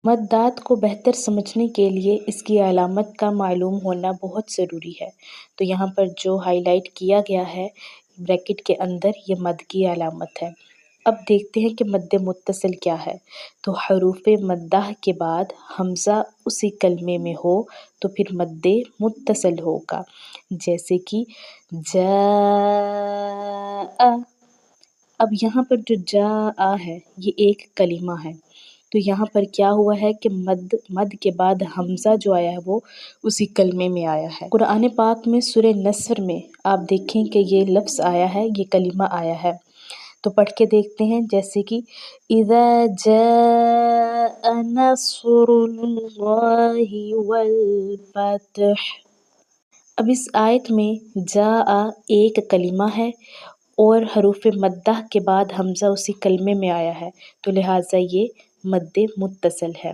مدات کو بہتر سمجھنے کے لیے اس کی علامت کا معلوم ہونا بہت ضروری ہے۔ تو یہاں پر جو ہائی لائٹ کیا گیا ہے بریکٹ کے اندر، یہ مد کی علامت ہے۔ اب دیکھتے ہیں کہ مد متصل کیا ہے۔ تو حروف مدہ کے بعد حمزہ اسی کلمے میں ہو تو پھر مد متصل ہوگا، جیسے کہ جاء۔ اب یہاں پر جو جاء ہے یہ ایک کلمہ ہے، تو یہاں پر کیا ہوا ہے کہ مد کے بعد حمزہ جو آیا ہے وہ اسی کلمے میں آیا ہے۔ قرآن پاک میں سورہ نصر میں آپ دیکھیں کہ یہ لفظ آیا ہے، یہ کلمہ آیا ہے، تو پڑھ کے دیکھتے ہیں، جیسے کہ اذا جاء نصر اللہ والفتح۔ اب اس آیت میں جاء ایک کلمہ ہے اور حروف مدہ کے بعد حمزہ اسی کلمے میں آیا ہے، تو لہٰذا یہ مد متصل ہے۔